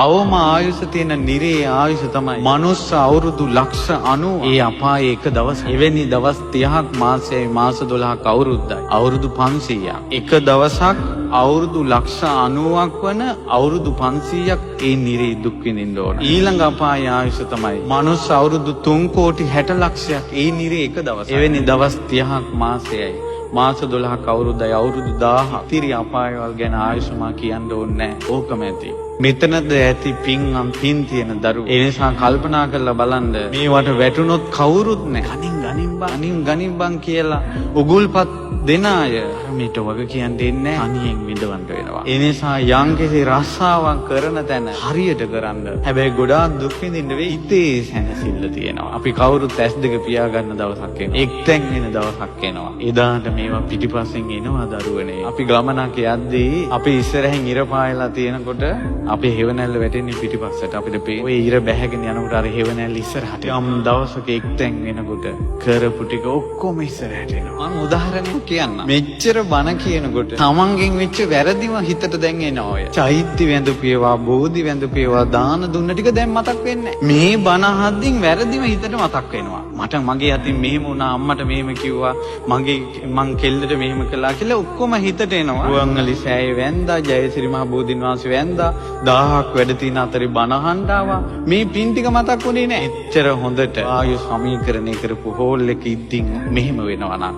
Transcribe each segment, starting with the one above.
අවම ආයුෂ තියෙන නිරේ ආයුෂ තමයි මනුස්ස අවුරුදු ලක්ෂ 90 ඒ අපායේ එක දවස්. එවැනි දවස් 30ක් මාසයයි මාස 12ක් අවුරුද්දයි. අවුරුදු 500ක්. එක දවසක් අවුරුදු ලක්ෂ 90ක් වන අවුරුදු 500ක් ඒ නිරේ දුක් විඳින්න ඕන. ඊළඟ අපායේ ආයුෂ තමයි මනුස්ස අවුරුදු 3 කෝටි 60 ලක්ෂයක් ඒ නිරේ එක දවස්. එවැනි දවස් 30ක් මාසයයි මාස 12ක් අවුරුද්දයි අවුරුදු 1000 තිරි අපායවල් ගැන ආයුෂමා කියන්න ඕනේ නැහැ. ඕකම ඇති. මෙතනද ඇති පින් තියෙන දරුවෝ. ඒ නිසා කල්පනා කරලා බලන්න මේවට වැටුනොත් කවුරුත් නැහැ. ගනින් බං කියලා උගුල්පත් දෙන අය මේට වග කියන්නේ නැහැ. අනියෙන් විඳවන්න වෙනවා. ඒ නිසා යම්කිසි රස්සාවක් කරන තැන හරියට කරන්න. හැබැයි ගොඩාක් දුක් විඳින්න වෙයි. ඉතේ සැනසෙල්ල තියෙනවා. අපි කවුරුත් ඇස් දෙක පියා ගන්න දවසක් එනවා. එක්තෙන් වෙන දවසක් එනවා. එදාට මේවා පිටිපස්සෙන් එනවා දරුවනේ. අපි ගමනක් යද්දී අපි ඉස්සරහින් ඉර පායලා තියෙනකොට අපේ හෙවණැල්ල වැටෙන්නේ පිටිපස්සට. අපිට පේ ඔය ඉර බැහැගෙන යනකොට අර හෙවණැල්ල ඉස්සරහට. යම් දවසක එක්තෙන් වෙනකොට කරපු ටික ඔක්කොම ඉස්සරහට එනවා. මම උදාහරණයක් කියන්නම්. මෙච්චර බණ කියනකොට තමන්ගෙන් වෙච්ච වැරදිම හිතට දැන් එනවා ඔය. චෛත්‍ය වැඳපේවා, බෝධි වැඳපේවා, දාන දුන්න ටික දැන් මතක් වෙන්නේ නැහැ. මේ බණ අහද්දින් වැරදිම හිතට මතක් වෙනවා. මට මගේ අතින් මෙහෙම වුණා, අම්මට මෙහෙම කිව්වා, මං කෙල්ලට මෙහෙම කළා කියලා ඔක්කොම හිතට එනවා. රුවන්වැලි සෑය වැඳා, ජයසිරි මහ බෝධින් වහන්සේ වැඳා, 1000ක් වැඩ තියෙන අතරේ බණ අහන්න ආවා. මේ පින් ටික මතක් වුණේ නැහැ. එච්චර හොඳට ආයු සමීකරණය කරපු හෝල් එක ඉද්දින් මෙහෙම වෙනවා නම්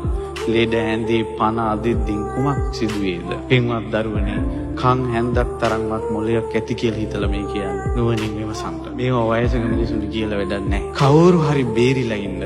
ලෙඩ ඇඳේ පණ අදිද්දින් කුමක් සිදුවේද? පින්වත් දරුවනේ, කන් හැන්දක් තරම්වත් මොලයක් ඇති කියලා හිතලා මේ කියන්නේ. නුවණින් විමසන්න. මේවා වයසක මිනිසුන්ට කියලා වැඩක් නැහැ. කවුරු හරි බේරිලා ඉන්න.